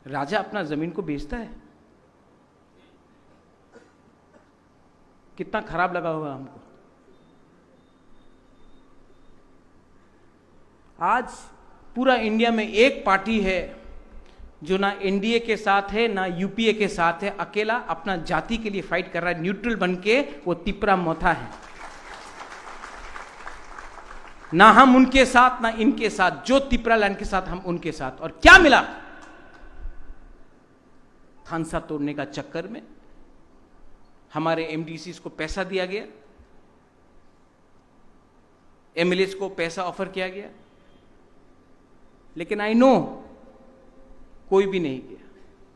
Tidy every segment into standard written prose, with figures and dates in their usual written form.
राजा अपना जमीन को बेचता है? कितना खराब लगा होगा हमको। आज पूरा इंडिया में एक पार्टी है जो ना एनडीए के साथ है ना यूपीए के साथ है, अकेला अपना जाति के लिए फाइट कर रहा है, न्यूट्रल बन के, वो तिपरा मोथा है। ना हम उनके साथ ना इनके साथ, जो तिपरा लैंड के साथ हम उनके साथ। और क्या मिला? खानसा तोड़ने का चक्कर में हमारे एमडीसीज को पैसा दिया गया, एमएलएस को पैसा ऑफर किया गया, लेकिन आई नो कोई भी नहीं गया,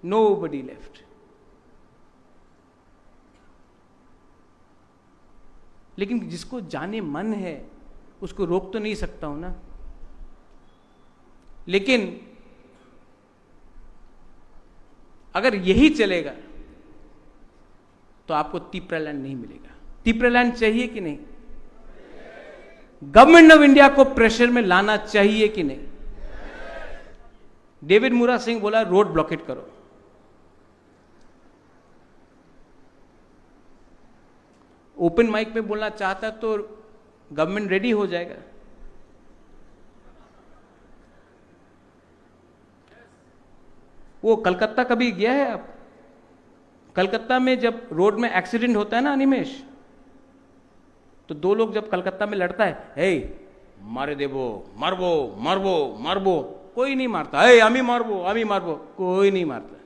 नोबडी लेफ्ट। लेकिन जिसको जाने मन है उसको रोक तो नहीं सकता हूं ना। लेकिन अगर यही चलेगा तो आपको तिपरालैंड नहीं मिलेगा। तिपरालैंड चाहिए कि नहीं? गवर्नमेंट ऑफ इंडिया को प्रेशर में लाना चाहिए कि नहीं? डेविड मुरा सिंह बोला रोड ब्लॉकेट करो। ओपन माइक में बोलना चाहता तो गवर्नमेंट रेडी हो जाएगा। वो कलकत्ता कभी गया है आप? कलकत्ता में जब रोड में एक्सीडेंट होता है ना अनिमेश, तो दो लोग जब कलकत्ता में लड़ता है, हे मारे देबो, मारबो मारबो मारबो, कोई नहीं मारता। हे अमी मारबो, कोई नहीं मारता।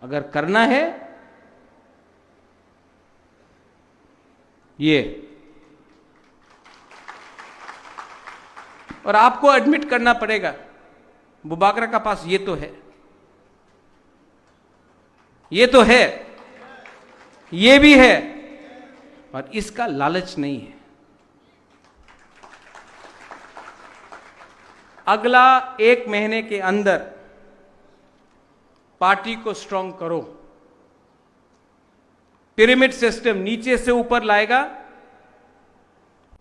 अगर करना है ये, और आपको एडमिट करना पड़ेगा बुबाकरा का पास ये तो है, ये तो है, ये भी है, और इसका लालच नहीं है। अगला 1 महीने के अंदर पार्टी को स्ट्रांग करो। पिरामिड सिस्टम नीचे से ऊपर लाएगा,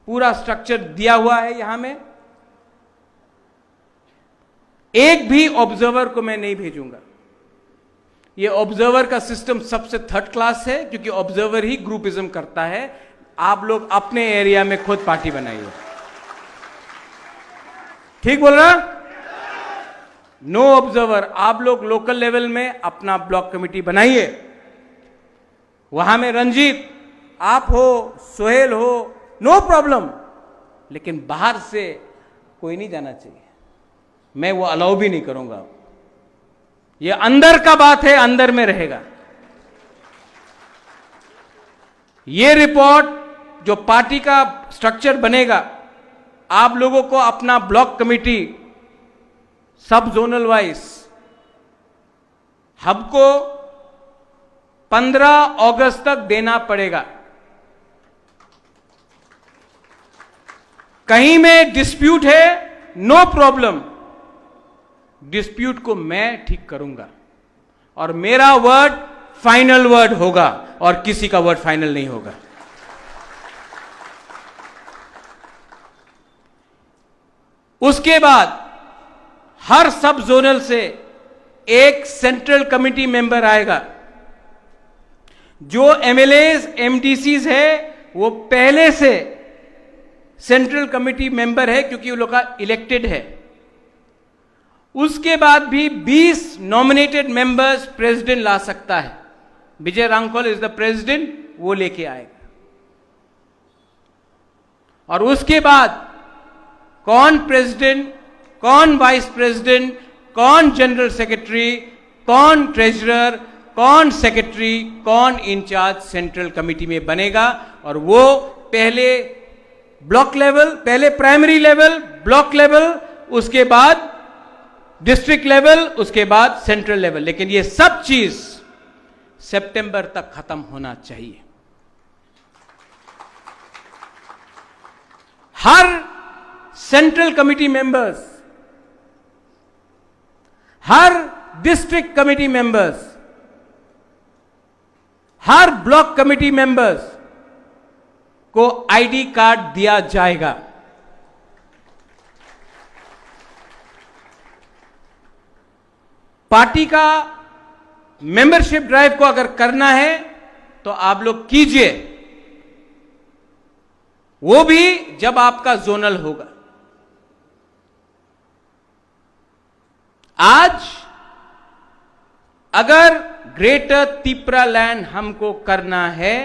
पूरा स्ट्रक्चर दिया हुआ है यहां में। एक भी ऑब्जर्वर को मैं नहीं भेजूंगा। ये ऑब्जर्वर का सिस्टम सबसे थर्ड क्लास है, क्योंकि ऑब्जर्वर ही ग्रुपिज्म करता है। आप लोग अपने एरिया में खुद पार्टी बनाइए। ठीक बोल रहा? No observer. आप लोग लोकल लेवल में अपना ब्लॉक कमेटी बनाइए। वहां में रंजीत आप हो, सोहेल हो, नो प्रॉब्लम, लेकिन बाहर से कोई नहीं जाना चाहिए। मैं वो अलाउ भी नहीं करूंगा। ये अंदर का बात है, अंदर में रहेगा। ये रिपोर्ट जो पार्टी का स्ट्रक्चर बनेगा, आप लोगों को अपना ब्लॉक कमेटी सब जोनल वाइज हमको 15 अगस्त तक देना पड़ेगा। कहीं में डिस्प्यूट है, नो प्रॉब्लम, डिस्प्यूट को मैं ठीक करूंगा, और मेरा वर्ड फाइनल वर्ड होगा, और किसी का वर्ड फाइनल नहीं होगा। उसके बाद हर सब जोनल से एक सेंट्रल कमिटी मेंबर आएगा। जो एमएलएस एमडीसीज है वो पहले से सेंट्रल कमिटी मेंबर है, क्योंकि वो लोग का इलेक्टेड है। उसके बाद भी 20 नॉमिनेटेड मेंबर्स प्रेसिडेंट ला सकता है। विजय रांगकोल इज द प्रेसिडेंट, वो लेके आएगा। और उसके बाद कौन प्रेसिडेंट, कौन वाइस प्रेसिडेंट, कौन जनरल सेक्रेटरी, कौन ट्रेजरर, कौन सेक्रेटरी, कौन इंचार्ज सेंट्रल कमिटी में बनेगा, और वो पहले ब्लॉक लेवल, पहले प्राइमरी लेवल, ब्लॉक लेवल, उसके बाद डिस्ट्रिक्ट लेवल, उसके बाद सेंट्रल लेवल। लेकिन ये सब चीज सितंबर तक खत्म होना चाहिए। हर सेंट्रल कमिटी मेंबर्स, हर डिस्ट्रिक्ट कमिटी मेंबर्स, हर ब्लॉक कमिटी मेंबर्स को आईडी कार्ड दिया जाएगा। पार्टी का मेंबरशिप ड्राइव को अगर करना है तो आप लोग कीजिए, वो भी जब आपका जोनल होगा। आज अगर ग्रेटर त्रिपुरा लैंड हमको करना है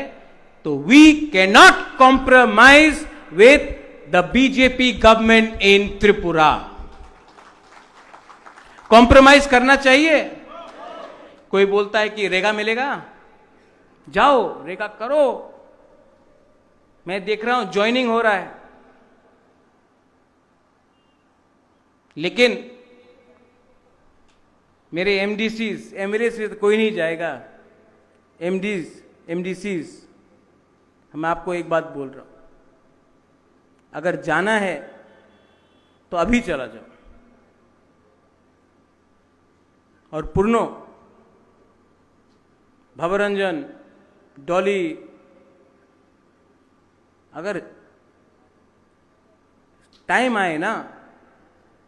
तो we can not compromise with the BJP government in Tripura. Compromise करना चाहिए। कोई बोलता है कि रेगा मिलेगा, जाओ रेगा करो। मैं देख रहा हूं ज्वाइनिंग हो रहा है, लेकिन मेरे एमडीसीज, एमएलए से तो कोई नहीं जाएगा। एमडीसीज, मैं आपको एक बात बोल रहा हूं, अगर जाना है तो अभी चला जाओ। और पूर्णो, भवरंजन, डॉली, अगर टाइम आए ना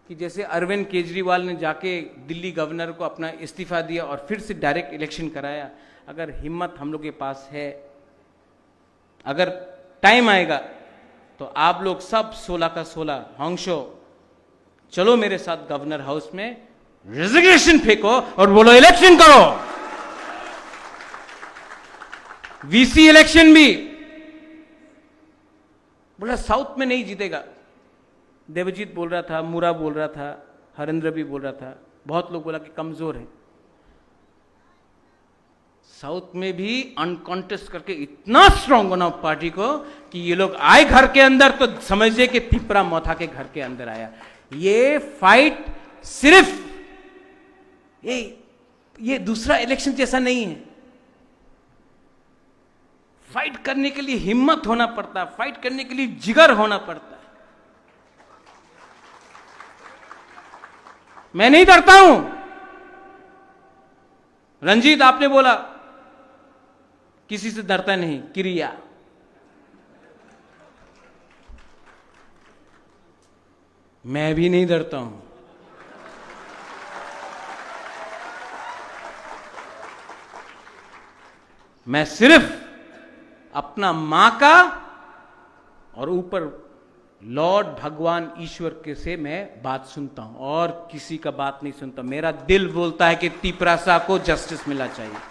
कि जैसे अरविंद केजरीवाल ने जाके दिल्ली गवर्नर को अपना इस्तीफा दिया और फिर से डायरेक्ट इलेक्शन कराया, अगर हिम्मत हम लोग के पास है, अगर टाइम आएगा तो आप लोग सब 16 का 16 होंगशो चलो मेरे साथ गवर्नर हाउस में, रेजिग्नेशन फेंको और बोलो इलेक्शन करो। वीसी इलेक्शन भी बोला साउथ में नहीं जीतेगा। देवजीत बोल रहा था, मुरा बोल रहा था, हरेंद्र भी बोल रहा था, बहुत लोग बोला कि कमजोर है। साउथ में भी अनकॉन्टेस्ट करके इतना स्ट्रांग बनाओ पार्टी को कि ये लोग आए घर के अंदर तो समझिए कि त्रिपुरा मौथा के घर के अंदर आया। ये फाइट सिर्फ ये दूसरा इलेक्शन जैसा नहीं है। फाइट करने के लिए हिम्मत होना पड़ता है, फाइट करने के लिए जिगर होना पड़ता है। मैं नहीं डरता हूं। रंजीत, आपने बोला किसी से डरता नहीं, क्रिया। मैं भी नहीं डरता हूं। मैं सिर्फ अपना मां का और ऊपर लॉर्ड भगवान ईश्वर के से मैं बात सुनता हूं और किसी का बात नहीं सुनता। मेरा दिल बोलता है कि त्रिपुरा को जस्टिस मिलना चाहिए।